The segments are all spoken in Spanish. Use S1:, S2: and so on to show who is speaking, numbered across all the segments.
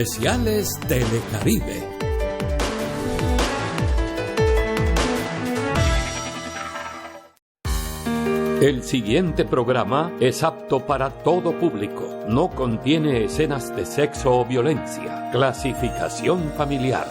S1: Especiales Telecaribe. El siguiente programa es apto para todo público. No contiene escenas de sexo o violencia. Clasificación familiar.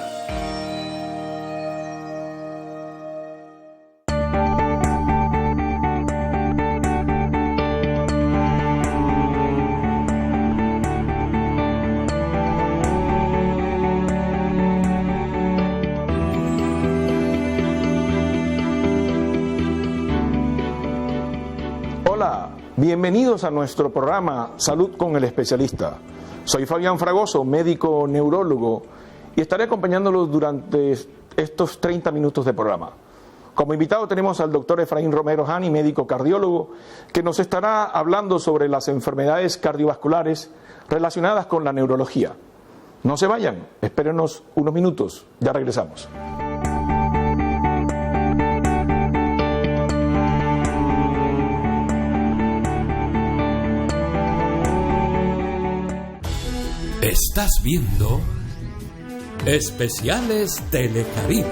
S2: Hola, bienvenidos a nuestro programa Salud con el Especialista. Soy Fabián Fragoso, médico neurólogo, y estaré acompañándolos durante estos 30 minutos de programa. Como invitado tenemos al doctor Efraín Romero Hani, médico cardiólogo, que nos estará hablando sobre las enfermedades cardiovasculares relacionadas con la neurología. No se vayan, espérenos unos minutos, ya regresamos.
S1: Estás viendo Especiales Telecaribe.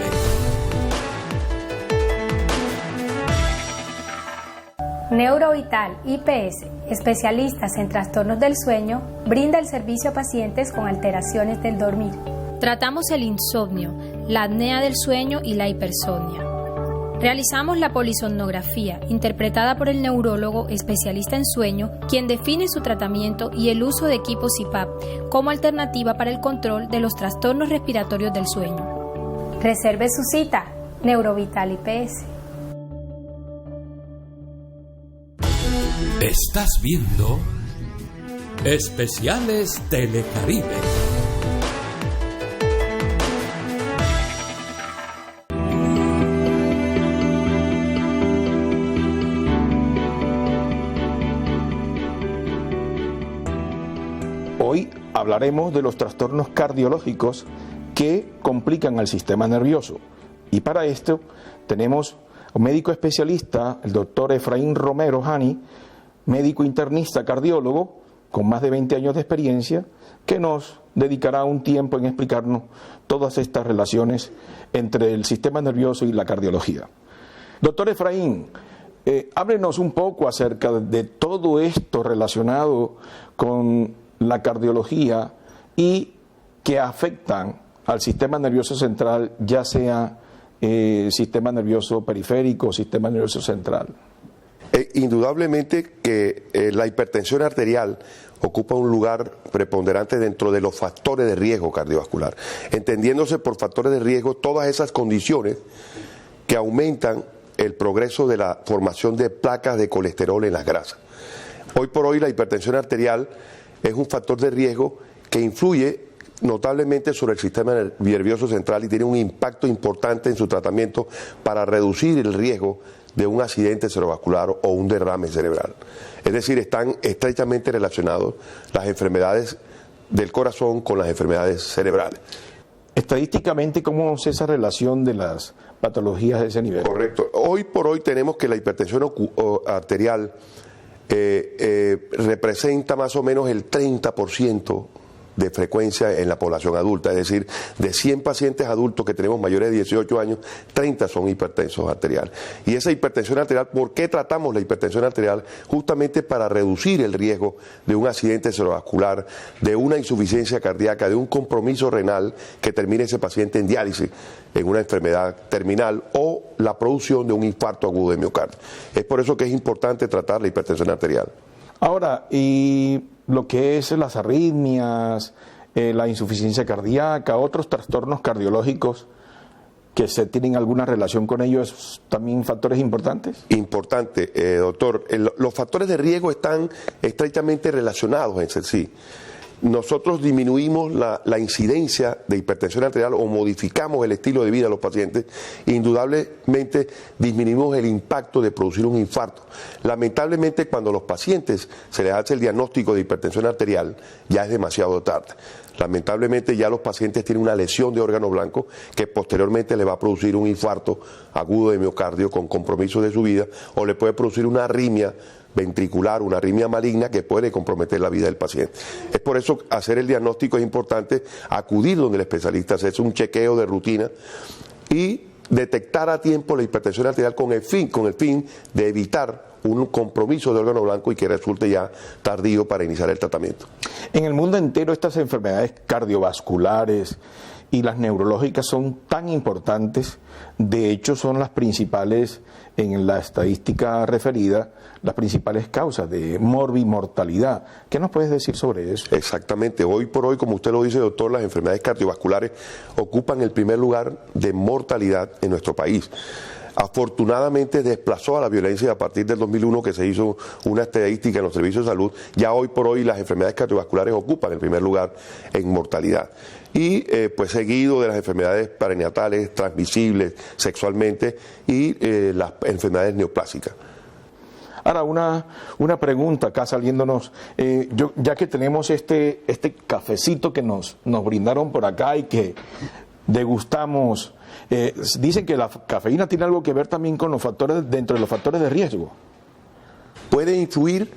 S3: Neurovital IPS, especialistas en trastornos del sueño, brinda el servicio a pacientes con alteraciones del dormir. Tratamos el insomnio, la apnea del sueño y la hipersomnia. Realizamos la polisomnografía, interpretada por el neurólogo especialista en sueño, quien define su tratamiento y el uso de equipos CPAP como alternativa para el control de los trastornos respiratorios del sueño. Reserve su cita, Neurovital IPS.
S1: Estás viendo Especiales Telecaribe.
S2: Hoy hablaremos de los trastornos cardiológicos que complican al sistema nervioso. Y para esto tenemos un médico especialista, el doctor Efraín Romero Hani, médico internista cardiólogo con más de 20 años de experiencia, que nos dedicará un tiempo en explicarnos todas estas relaciones entre el sistema nervioso y la cardiología. Doctor Efraín, háblenos un poco acerca de todo esto relacionado con la cardiología y que afectan al sistema nervioso central, ya sea sistema nervioso periférico o sistema nervioso central.
S4: Indudablemente que la hipertensión arterial ocupa un lugar preponderante dentro de los factores de riesgo cardiovascular, entendiéndose por factores de riesgo todas esas condiciones que aumentan el progreso de la formación de placas de colesterol en las grasas. Hoy por hoy la hipertensión arterial es un factor de riesgo que influye notablemente sobre el sistema nervioso central y tiene un impacto importante en su tratamiento para reducir el riesgo de un accidente cerebrovascular o un derrame cerebral. Es decir, están estrechamente relacionados las enfermedades del corazón con las enfermedades cerebrales.
S2: Estadísticamente, ¿cómo es esa relación de las patologías de ese nivel?
S4: Correcto. Hoy por hoy tenemos que la hipertensión arterial representa más o menos el 30% de frecuencia en la población adulta, es decir, de 100 pacientes adultos que tenemos mayores de 18 años, 30 son hipertensos arteriales. Y esa hipertensión arterial, ¿por qué tratamos la hipertensión arterial? Justamente para reducir el riesgo de un accidente cerebrovascular, de una insuficiencia cardíaca, de un compromiso renal que termine ese paciente en diálisis, en una enfermedad terminal o la producción de un infarto agudo de miocardio. Es por eso que es importante tratar la hipertensión arterial.
S2: Ahora, y lo que es las arritmias, la insuficiencia cardíaca, otros trastornos cardiológicos que se tienen alguna relación con ellos, ¿también factores importantes?
S4: Importante, doctor. Los factores de riesgo están estrechamente relacionados entre sí. Nosotros disminuimos la incidencia de hipertensión arterial o modificamos el estilo de vida de los pacientes, indudablemente disminuimos el impacto de producir un infarto. Lamentablemente, cuando a los pacientes se les hace el diagnóstico de hipertensión arterial, ya es demasiado tarde. Lamentablemente ya los pacientes tienen una lesión de órgano blanco que posteriormente le va a producir un infarto agudo de miocardio con compromiso de su vida, o le puede producir una arritmia ventricular, una arritmia maligna que puede comprometer la vida del paciente. Es por eso hacer el diagnóstico es importante, acudir donde el especialista, hacerse un chequeo de rutina y detectar a tiempo la hipertensión arterial con el fin de evitar un compromiso de órgano blanco y que resulte ya tardío para iniciar el tratamiento.
S2: En el mundo entero estas enfermedades cardiovasculares y las neurológicas son tan importantes, de hecho son las principales, en la estadística referida, las principales causas de morbimortalidad. ¿Qué nos puedes decir sobre eso?
S4: Exactamente, hoy por hoy, como usted lo dice, doctor, las enfermedades cardiovasculares ocupan el primer lugar de mortalidad en nuestro país. Afortunadamente desplazó a la violencia a partir del 2001, que se hizo una estadística en los servicios de salud. Ya hoy por hoy las enfermedades cardiovasculares ocupan el primer lugar en mortalidad. Y pues seguido de las enfermedades perinatales, transmisibles sexualmente y las enfermedades neoplásicas.
S2: Ahora, una pregunta acá saliéndonos, ya que tenemos este cafecito que nos brindaron por acá y que degustamos, dicen que la cafeína tiene algo que ver también con los factores, dentro de los factores de riesgo.
S4: Puede influir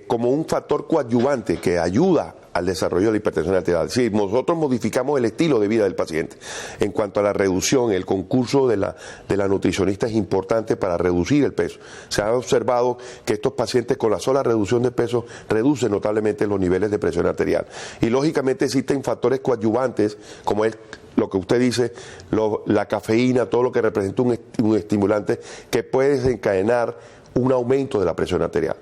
S4: como un factor coadyuvante que ayuda al desarrollo de la hipertensión arterial. Sí, nosotros modificamos el estilo de vida del paciente. En cuanto a la reducción, el concurso de la nutricionista es importante para reducir el peso. Se ha observado que estos pacientes con la sola reducción de peso reducen notablemente los niveles de presión arterial. Y lógicamente existen factores coadyuvantes, como es lo que usted dice, la cafeína, todo lo que representa un estimulante que puede desencadenar un aumento de la presión arterial.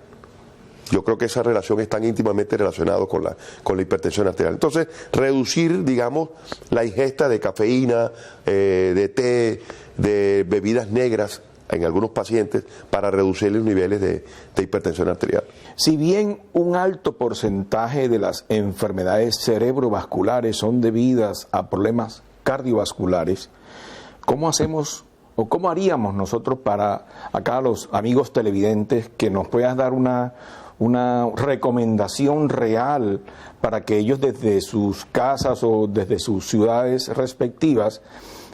S4: Yo creo que esa relación está íntimamente relacionada con la hipertensión arterial. Entonces, reducir, digamos, la ingesta de cafeína, de té, de bebidas negras en algunos pacientes para reducir los niveles de hipertensión arterial.
S2: Si bien un alto porcentaje de las enfermedades cerebrovasculares son debidas a problemas cardiovasculares, ¿cómo hacemos o cómo haríamos nosotros para, acá a los amigos televidentes, que nos puedas dar una recomendación real para que ellos desde sus casas o desde sus ciudades respectivas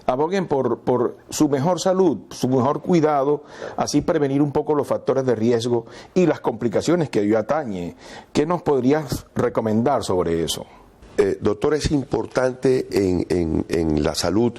S2: aboguen por su mejor salud, su mejor cuidado, así prevenir un poco los factores de riesgo y las complicaciones que ello atañe? ¿Qué nos podrías recomendar sobre eso?
S4: Doctor, es importante en la salud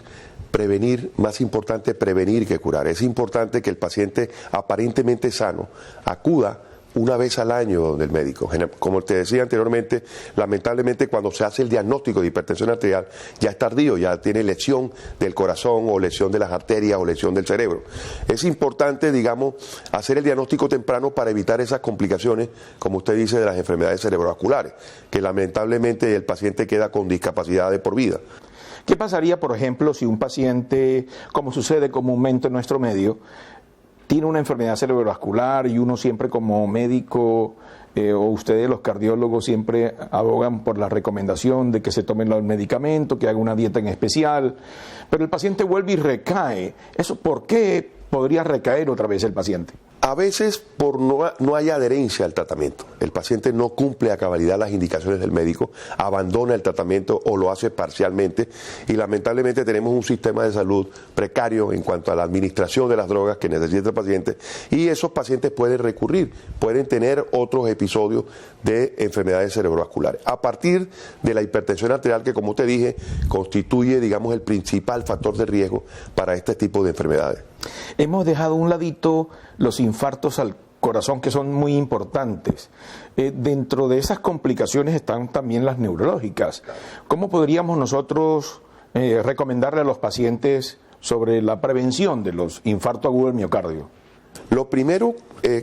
S4: prevenir, más importante prevenir que curar. Es importante que el paciente aparentemente sano acuda una vez al año donde el médico. Como te decía anteriormente, lamentablemente cuando se hace el diagnóstico de hipertensión arterial ya es tardío, ya tiene lesión del corazón o lesión de las arterias o lesión del cerebro. Es importante, digamos, hacer el diagnóstico temprano para evitar esas complicaciones, como usted dice, de las enfermedades cerebrovasculares, que lamentablemente el paciente queda con discapacidad de por vida.
S2: ¿Qué pasaría, por ejemplo, si un paciente, como sucede comúnmente en nuestro medio, tiene una enfermedad cerebrovascular y uno siempre como médico o ustedes los cardiólogos siempre abogan por la recomendación de que se tomen los medicamentos, que haga una dieta en especial, pero el paciente vuelve y recae? ¿Eso por qué podría recaer otra vez el paciente?
S4: A veces no hay adherencia al tratamiento. El paciente no cumple a cabalidad las indicaciones del médico, abandona el tratamiento o lo hace parcialmente y lamentablemente tenemos un sistema de salud precario en cuanto a la administración de las drogas que necesita el paciente y esos pacientes pueden recurrir, pueden tener otros episodios de enfermedades cerebrovasculares. A partir de la hipertensión arterial que, como te dije, constituye, digamos, el principal factor de riesgo para este tipo de enfermedades.
S2: Hemos dejado a un ladito los infartos al corazón, que son muy importantes. Dentro de esas complicaciones están también las neurológicas. ¿Cómo podríamos nosotros recomendarle a los pacientes sobre la prevención de los infartos agudos del miocardio?
S4: Lo primero,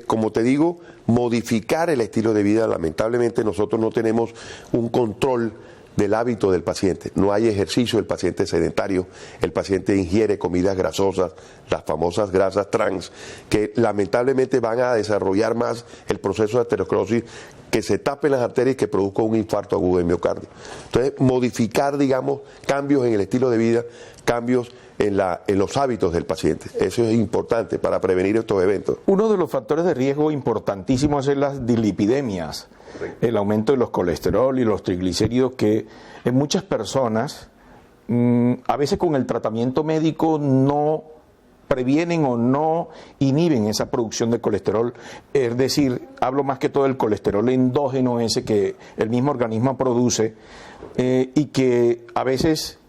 S4: como te digo, modificar el estilo de vida. Lamentablemente nosotros no tenemos un control del hábito del paciente. No hay ejercicio, el paciente es sedentario, el paciente ingiere comidas grasosas, las famosas grasas trans, que lamentablemente van a desarrollar más el proceso de aterosclerosis, que se tapen las arterias y que produzca un infarto agudo de miocardio. Entonces, modificar, digamos, cambios en el estilo de vida, cambios en los hábitos del paciente. Eso es importante para prevenir estos eventos.
S2: Uno de los factores de riesgo importantísimos es las dislipidemias. el aumento de los colesterol y los triglicéridos que en muchas personas, a veces con el tratamiento médico no previenen o no inhiben esa producción de colesterol, es decir, hablo más que todo del colesterol endógeno ese que el mismo organismo produce y que a veces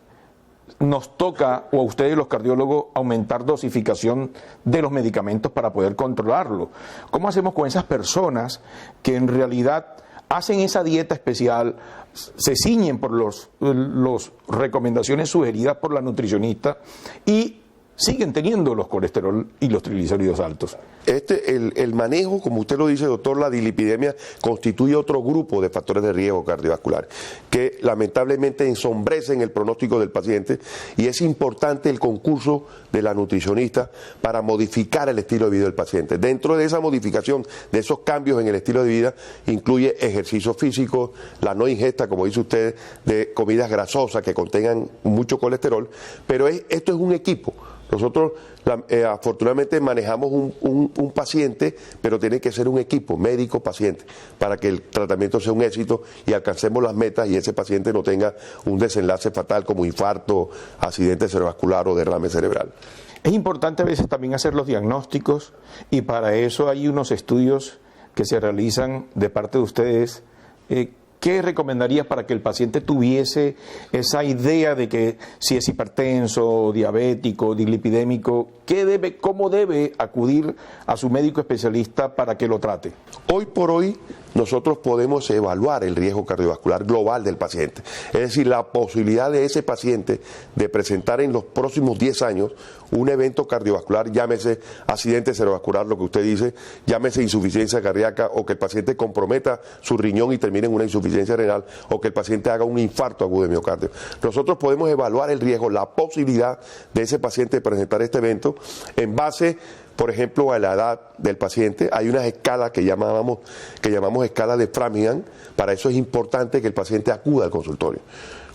S2: nos toca, o a ustedes los cardiólogos, aumentar dosificación de los medicamentos para poder controlarlo. ¿Cómo hacemos con esas personas que en realidad hacen esa dieta especial, se ciñen por las recomendaciones sugeridas por la nutricionista y siguen teniendo los colesterol y los triglicéridos altos?
S4: El manejo, como usted lo dice, doctor, la dislipidemia constituye otro grupo de factores de riesgo cardiovascular que lamentablemente ensombrecen el pronóstico del paciente, y es importante el concurso de la nutricionista para modificar el estilo de vida del paciente. Dentro de esa modificación, de esos cambios en el estilo de vida, incluye ejercicio físico, la no ingesta, como dice usted, de comidas grasosas que contengan mucho colesterol, pero esto es un equipo. Nosotros afortunadamente manejamos un paciente, pero tiene que ser un equipo médico-paciente para que el tratamiento sea un éxito y alcancemos las metas y ese paciente no tenga un desenlace fatal como infarto, accidente cerebrovascular o derrame cerebral.
S2: Es importante a veces también hacer los diagnósticos, y para eso hay unos estudios que se realizan de parte de ustedes. ¿Qué recomendarías para que el paciente tuviese esa idea de que si es hipertenso, diabético, dislipidémico, cómo debe acudir a su médico especialista para que lo trate?
S4: Hoy por hoy nosotros podemos evaluar el riesgo cardiovascular global del paciente. Es decir, la posibilidad de ese paciente de presentar en los próximos 10 años un evento cardiovascular, llámese accidente cerebrovascular, lo que usted dice, llámese insuficiencia cardíaca, o que el paciente comprometa su riñón y termine en una insuficiencia renal, o que el paciente haga un infarto agudo de miocardio. Nosotros podemos evaluar el riesgo, la posibilidad de ese paciente de presentar este evento en base, por ejemplo, a la edad del paciente. Hay unas escalas que llamamos escala de Framingham. Para eso es importante que el paciente acuda al consultorio.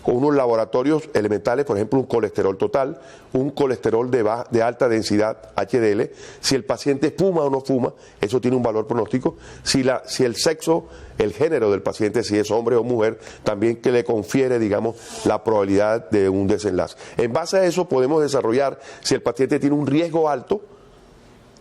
S4: Con unos laboratorios elementales, por ejemplo, un colesterol total, un colesterol de alta densidad, HDL, si el paciente fuma o no fuma, eso tiene un valor pronóstico, si el sexo, el género del paciente, si es hombre o mujer, también que le confiere, digamos, la probabilidad de un desenlace. En base a eso podemos desarrollar si el paciente tiene un riesgo alto,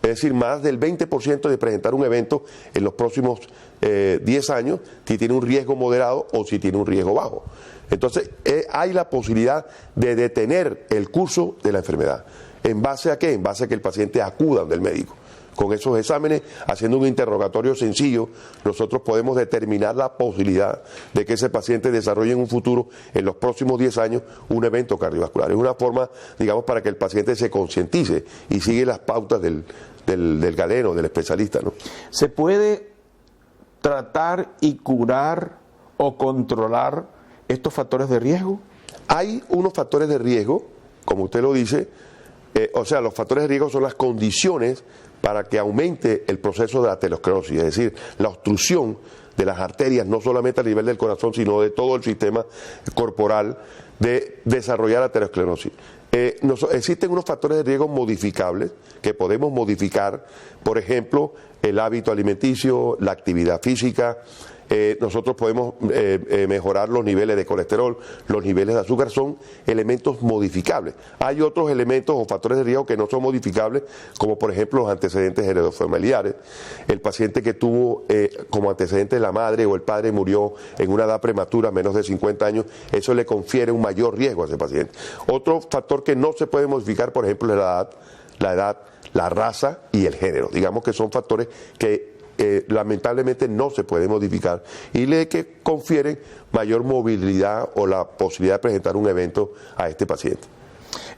S4: es decir, más del 20% de presentar un evento en los próximos 10 años, si tiene un riesgo moderado o si tiene un riesgo bajo. Entonces, hay la posibilidad de detener el curso de la enfermedad. ¿En base a qué? En base a que el paciente acuda del médico. Con esos exámenes, haciendo un interrogatorio sencillo, nosotros podemos determinar la posibilidad de que ese paciente desarrolle en un futuro, en los próximos 10 años, un evento cardiovascular. Es una forma, digamos, para que el paciente se concientice y sigue las pautas del galeno, del especialista, ¿no?
S2: ¿Se puede tratar y curar o controlar estos factores de riesgo?
S4: Hay unos factores de riesgo, como usted lo dice, los factores de riesgo son las condiciones para que aumente el proceso de aterosclerosis, es decir, la obstrucción de las arterias, no solamente a nivel del corazón, sino de todo el sistema corporal, de desarrollar aterosclerosis. Existen unos factores de riesgo modificables que podemos modificar, por ejemplo, el hábito alimenticio, la actividad física. Nosotros podemos mejorar los niveles de colesterol, los niveles de azúcar, son elementos modificables. Hay otros elementos o factores de riesgo que no son modificables, como por ejemplo los antecedentes heredofamiliares. El paciente que tuvo como antecedente la madre o el padre murió en una edad prematura, menos de 50 años, eso le confiere un mayor riesgo a ese paciente. Otro factor que no se puede modificar, por ejemplo, es la edad, la raza y el género. Digamos que son factores que lamentablemente no se puede modificar y que confieren mayor movilidad o la posibilidad de presentar un evento a este paciente.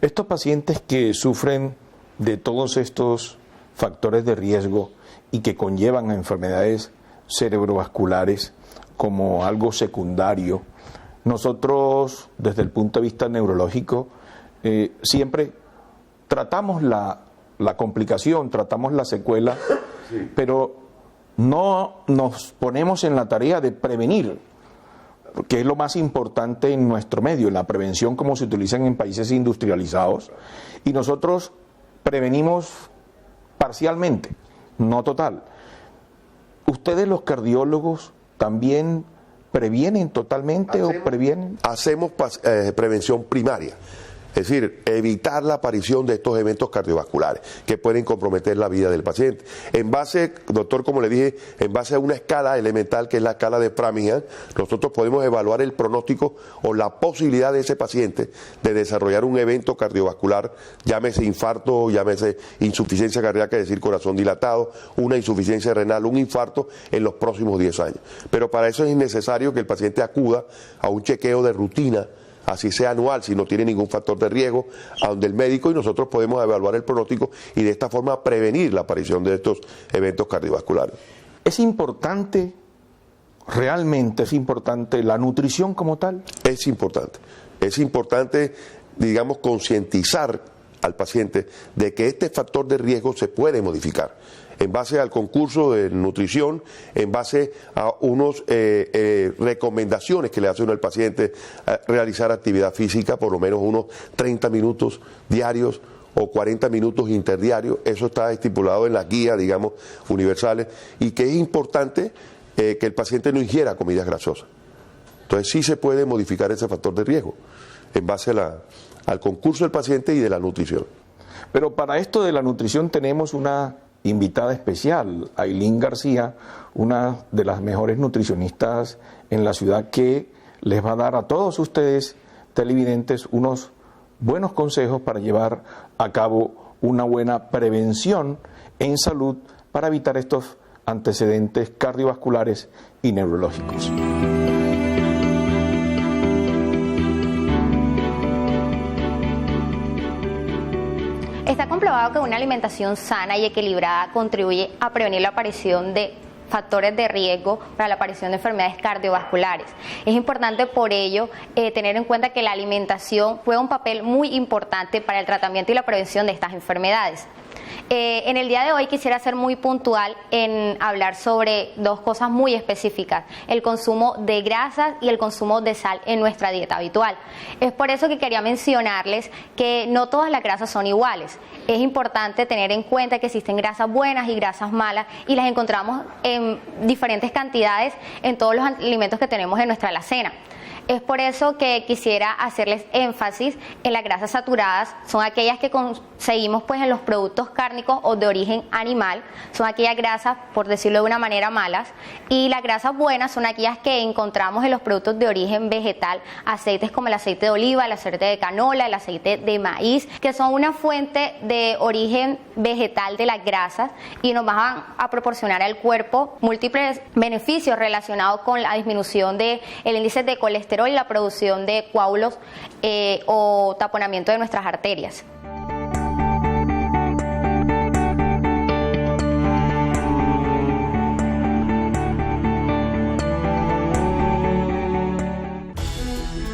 S2: Estos pacientes que sufren de todos estos factores de riesgo y que conllevan a enfermedades cerebrovasculares como algo secundario, nosotros desde el punto de vista neurológico siempre tratamos la complicación, tratamos la secuela, sí, pero no nos ponemos en la tarea de prevenir, que es lo más importante en nuestro medio, la prevención como se utiliza en países industrializados, y nosotros prevenimos parcialmente, no total. Ustedes los cardiólogos, también previenen totalmente o previenen.
S4: Hacemos prevención primaria. Es decir, evitar la aparición de estos eventos cardiovasculares que pueden comprometer la vida del paciente. En base, doctor, como le dije, en base a una escala elemental que es la escala de Framingham, nosotros podemos evaluar el pronóstico o la posibilidad de ese paciente de desarrollar un evento cardiovascular, llámese infarto, llámese insuficiencia cardíaca, es decir, corazón dilatado, una insuficiencia renal, un infarto en los próximos 10 años. Pero para eso es necesario que el paciente acuda a un chequeo de rutina, así sea anual, si no tiene ningún factor de riesgo, a donde el médico y nosotros podemos evaluar el pronóstico y de esta forma prevenir la aparición de estos eventos cardiovasculares.
S2: ¿Es importante, realmente es importante la nutrición como tal?
S4: Es importante, digamos, concientizar al paciente de que este factor de riesgo se puede modificar en base al concurso de nutrición, en base a unas recomendaciones que le hace uno al paciente, realizar actividad física, por lo menos unos 30 minutos diarios o 40 minutos interdiarios. Eso está estipulado en las guías, digamos, universales, y que es importante que el paciente no ingiera comidas grasosas. Entonces sí se puede modificar ese factor de riesgo en base al concurso del paciente y de la nutrición.
S2: Pero para esto de la nutrición tenemos una invitada especial, Ailín García, una de las mejores nutricionistas en la ciudad, que les va a dar a todos ustedes, televidentes, unos buenos consejos para llevar a cabo una buena prevención en salud para evitar estos antecedentes cardiovasculares y neurológicos.
S5: Está comprobado que una alimentación sana y equilibrada contribuye a prevenir la aparición de factores de riesgo para la aparición de enfermedades cardiovasculares. Es importante por ello tener en cuenta que la alimentación juega un papel muy importante para el tratamiento y la prevención de estas enfermedades. En el día de hoy quisiera ser muy puntual en hablar sobre dos cosas muy específicas: el consumo de grasas y el consumo de sal en nuestra dieta habitual. Es por eso que quería mencionarles que no todas las grasas son iguales. Es importante tener en cuenta que existen grasas buenas y grasas malas, y las encontramos en diferentes cantidades en todos los alimentos que tenemos en nuestra alacena. Es por eso que quisiera hacerles énfasis en las grasas saturadas. Son aquellas que conseguimos pues en los productos cárnicos o de origen animal. Son aquellas grasas, por decirlo de una manera, malas. Y las grasas buenas son aquellas que encontramos en los productos de origen vegetal, aceites como el aceite de oliva, el aceite de canola, el aceite de maíz, que son una fuente de origen vegetal de las grasas y nos van a proporcionar al cuerpo múltiples beneficios relacionados con la disminución del índice de colesterol y la producción de coágulos o taponamiento de nuestras arterias.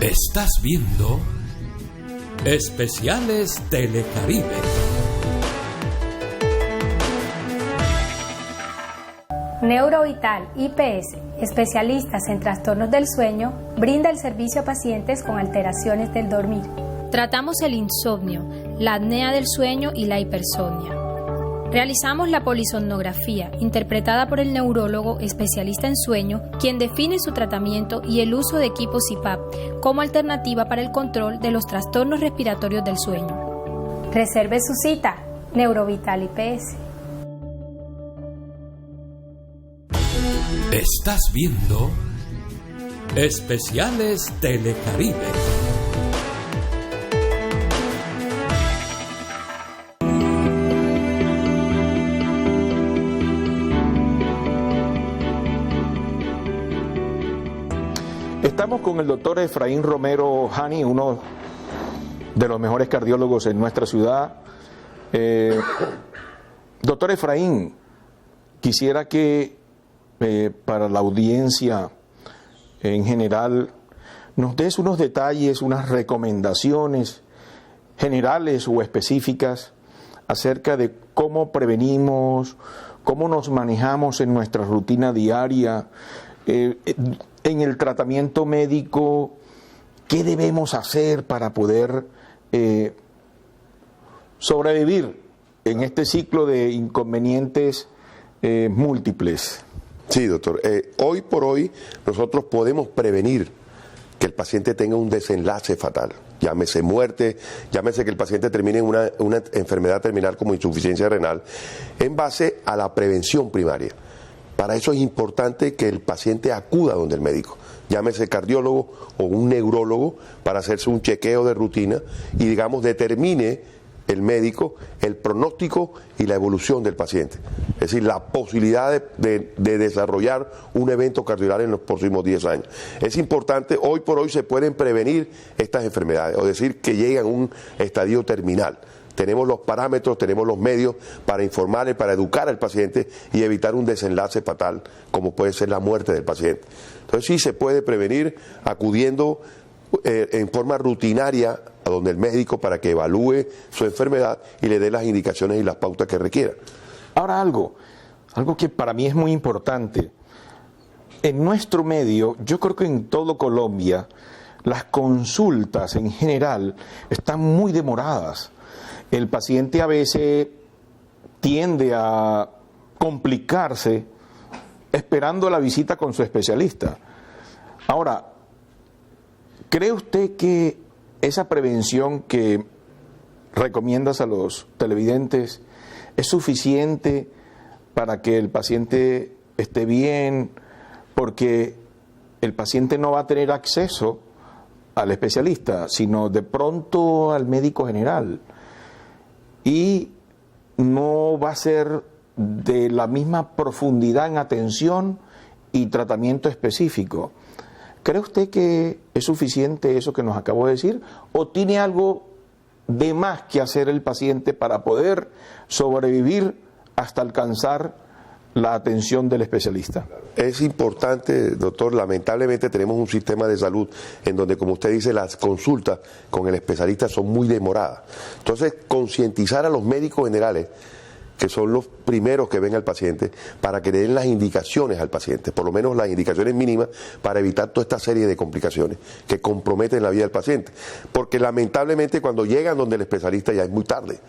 S1: Estás viendo Especiales Telecaribe.
S3: Neurovital IPS, especialistas en trastornos del sueño, brinda el servicio a pacientes con alteraciones del dormir. Tratamos el insomnio, la apnea del sueño y la hipersomnia. Realizamos la polisomnografía, interpretada por el neurólogo especialista en sueño, quien define su tratamiento y el uso de equipos CPAP como alternativa para el control de los trastornos respiratorios del sueño. Reserve su cita, Neurovital IPS.
S1: Estás viendo Especiales Telecaribe.
S2: Estamos con el doctor Efraín Romero Hani, uno de los mejores cardiólogos en nuestra ciudad. Doctor Efraín, quisiera que para la audiencia en general nos des unos detalles, unas recomendaciones generales o específicas acerca de cómo prevenimos, cómo nos manejamos en nuestra rutina diaria, en el tratamiento médico, qué debemos hacer para poder sobrevivir en este ciclo de inconvenientes múltiples.
S4: Sí, doctor. Hoy por hoy nosotros podemos prevenir que el paciente tenga un desenlace fatal. Llámese muerte, llámese que el paciente termine en una enfermedad terminal como insuficiencia renal, en base a la prevención primaria. Para eso es importante que el paciente acuda donde el médico, llámese cardiólogo o un neurólogo, para hacerse un chequeo de rutina y, digamos, determine el médico el pronóstico y la evolución del paciente. Es decir, la posibilidad de desarrollar un evento cardiovascular en los próximos 10 años. Es importante, hoy por hoy se pueden prevenir estas enfermedades, o decir que llegan a un estadio terminal. Tenemos los parámetros, tenemos los medios para informarle, para educar al paciente y evitar un desenlace fatal, como puede ser la muerte del paciente. Entonces sí se puede prevenir acudiendo en forma rutinaria a donde el médico para que evalúe su enfermedad y le dé las indicaciones y las pautas que requiera.
S2: Ahora algo que para mí es muy importante. En nuestro medio, yo creo que en todo Colombia, las consultas en general están muy demoradas. El paciente a veces tiende a complicarse esperando la visita con su especialista. Ahora, ¿cree usted que esa prevención que recomiendas a los televidentes es suficiente para que el paciente esté bien? Porque el paciente no va a tener acceso al especialista, sino de pronto al médico general. Y no va a ser de la misma profundidad en atención y tratamiento específico. ¿Cree usted que es suficiente eso que nos acabo de decir? ¿O tiene algo de más que hacer el paciente para poder sobrevivir hasta alcanzar la atención del especialista?
S4: Es importante, doctor, lamentablemente tenemos un sistema de salud en donde, como usted dice, las consultas con el especialista son muy demoradas. Entonces, concientizar a los médicos generales, que son los primeros que ven al paciente, para que le den las indicaciones al paciente, por lo menos las indicaciones mínimas, para evitar toda esta serie de complicaciones que comprometen la vida del paciente. Porque lamentablemente cuando llegan donde el especialista ya es muy tarde.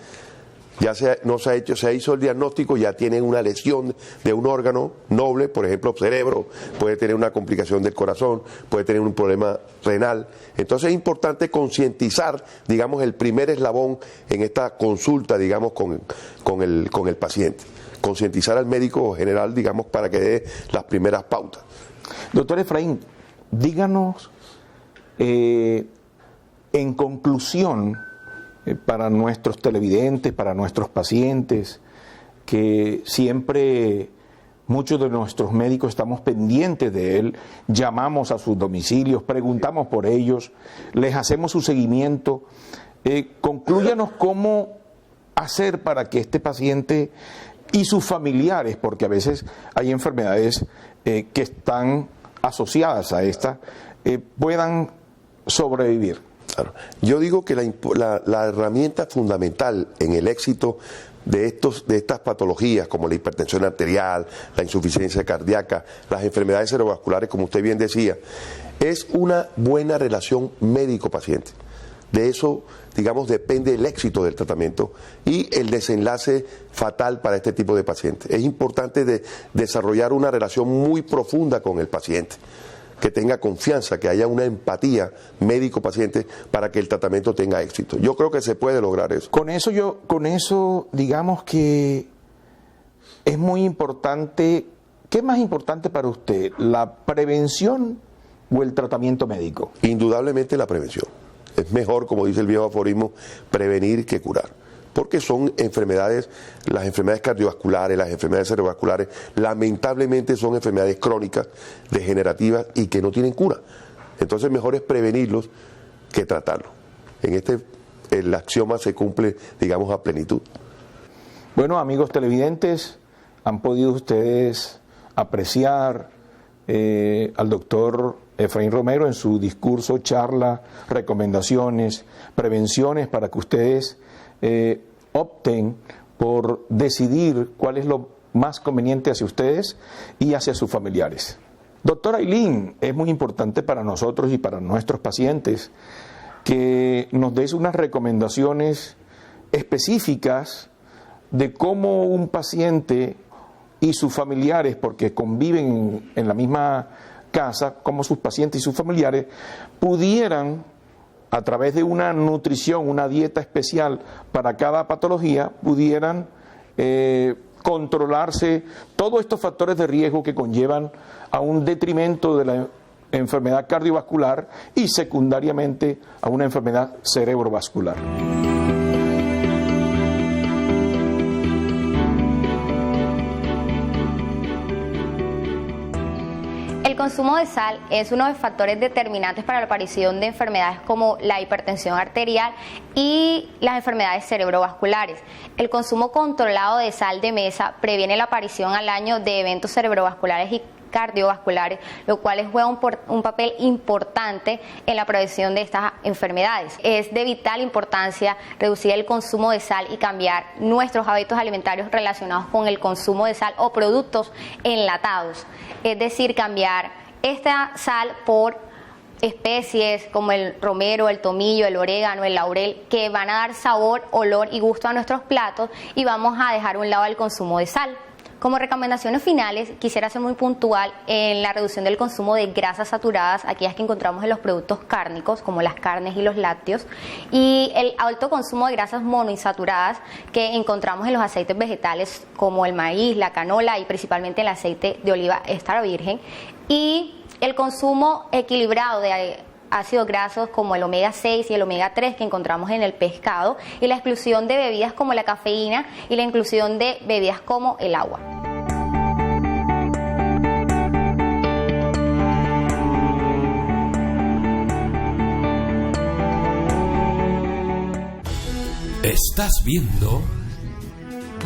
S4: Ya se hizo el diagnóstico, ya tienen una lesión de un órgano noble, por ejemplo cerebro, puede tener una complicación del corazón, puede tener un problema renal. Entonces es importante concientizar, digamos, el primer eslabón en esta consulta, digamos, con el paciente. Concientizar al médico general, digamos, para que dé las primeras pautas.
S2: Doctor Efraín, díganos, en conclusión, para nuestros televidentes, para nuestros pacientes, que siempre muchos de nuestros médicos estamos pendientes de él, llamamos a sus domicilios, preguntamos por ellos, les hacemos su seguimiento. Conclúyanos cómo hacer para que este paciente y sus familiares, porque a veces hay enfermedades que están asociadas a esta, puedan sobrevivir.
S4: Claro. Yo digo que la herramienta fundamental en el éxito de estas patologías, como la hipertensión arterial, la insuficiencia cardíaca, las enfermedades cerebrovasculares, como usted bien decía, es una buena relación médico-paciente. De eso, digamos, depende el éxito del tratamiento y el desenlace fatal para este tipo de pacientes. Es importante desarrollar una relación muy profunda con el paciente, que tenga confianza, que haya una empatía médico-paciente para que el tratamiento tenga éxito. Yo creo que se puede lograr eso.
S2: Con eso digamos que es muy importante. ¿Qué es más importante para usted, la prevención o el tratamiento médico?
S4: Indudablemente la prevención. Es mejor, como dice el viejo aforismo, prevenir que curar. Porque son enfermedades, las enfermedades cardiovasculares, las enfermedades cerebrovasculares, lamentablemente son enfermedades crónicas, degenerativas y que no tienen cura. Entonces mejor es prevenirlos que tratarlos. El axioma se cumple, digamos, a plenitud.
S2: Bueno, amigos televidentes, han podido ustedes apreciar al doctor Efraín Romero en su discurso, charla, recomendaciones, prevenciones para que ustedes opten por decidir cuál es lo más conveniente hacia ustedes y hacia sus familiares. Doctora Ailín, es muy importante para nosotros y para nuestros pacientes que nos des unas recomendaciones específicas de cómo un paciente y sus familiares, porque conviven en la misma casa, como sus pacientes y sus familiares, pudieran, a través de una nutrición, una dieta especial para cada patología, pudieran controlarse todos estos factores de riesgo que conllevan a un detrimento de la enfermedad cardiovascular y secundariamente a una enfermedad cerebrovascular.
S5: El consumo de sal es uno de los factores determinantes para la aparición de enfermedades como la hipertensión arterial y las enfermedades cerebrovasculares. El consumo controlado de sal de mesa previene la aparición al año de eventos cerebrovasculares y cardiovasculares, lo cual juega un papel importante en la prevención de estas enfermedades. Es de vital importancia reducir el consumo de sal y cambiar nuestros hábitos alimentarios relacionados con el consumo de sal o productos enlatados, es decir, cambiar esta sal por especies como el romero, el tomillo, el orégano, el laurel, que van a dar sabor, olor y gusto a nuestros platos, y vamos a dejar a un lado el consumo de sal. Como recomendaciones finales, quisiera ser muy puntual en la reducción del consumo de grasas saturadas, aquellas que encontramos en los productos cárnicos, como las carnes y los lácteos, y el alto consumo de grasas monoinsaturadas que encontramos en los aceites vegetales, como el maíz, la canola y principalmente el aceite de oliva extra virgen, y el consumo equilibrado de ácidos grasos como el omega 6 y el omega 3 que encontramos en el pescado, y la exclusión de bebidas como la cafeína y la inclusión de bebidas como el agua.
S1: Estás viendo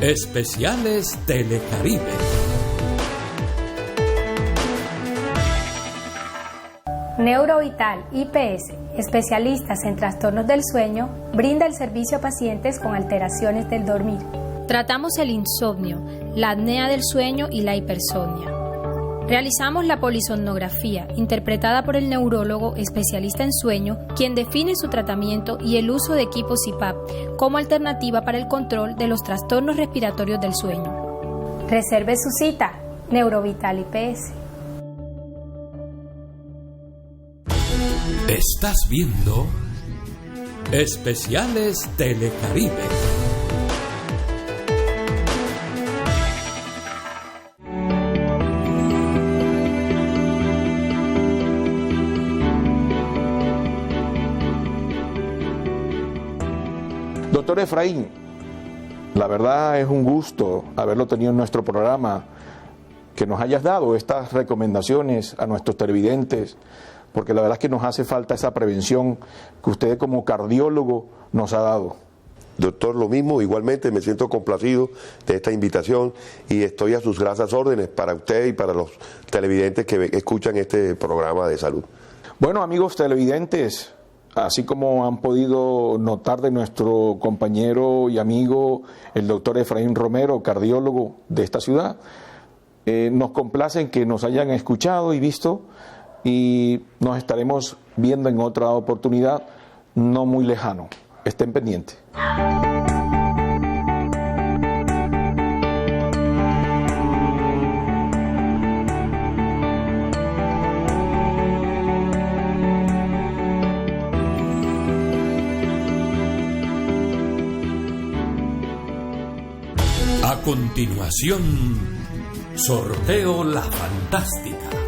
S1: Especiales Telecaribe.
S3: Neurovital IPS, especialistas en trastornos del sueño, brinda el servicio a pacientes con alteraciones del dormir. Tratamos el insomnio, la apnea del sueño y la hipersomnia. Realizamos la polisomnografía, interpretada por el neurólogo especialista en sueño, quien define su tratamiento y el uso de equipos CPAP como alternativa para el control de los trastornos respiratorios del sueño. Reserve su cita, Neurovital IPS.
S1: Estás viendo Especiales Telecaribe.
S2: Doctor Efraín, la verdad es un gusto haberlo tenido en nuestro programa, que nos hayas dado estas recomendaciones a nuestros televidentes, porque la verdad es que nos hace falta esa prevención que usted como cardiólogo nos ha dado.
S4: Doctor, lo mismo, igualmente me siento complacido de esta invitación y estoy a sus gracias órdenes para usted y para los televidentes que escuchan este programa de salud.
S2: Bueno, amigos televidentes, así como han podido notar de nuestro compañero y amigo, el doctor Efraín Romero, cardiólogo de esta ciudad, nos complace en que nos hayan escuchado y visto, y nos estaremos viendo en otra oportunidad no muy lejano. Estén pendientes.
S1: A continuación, sorteo La Fantástica.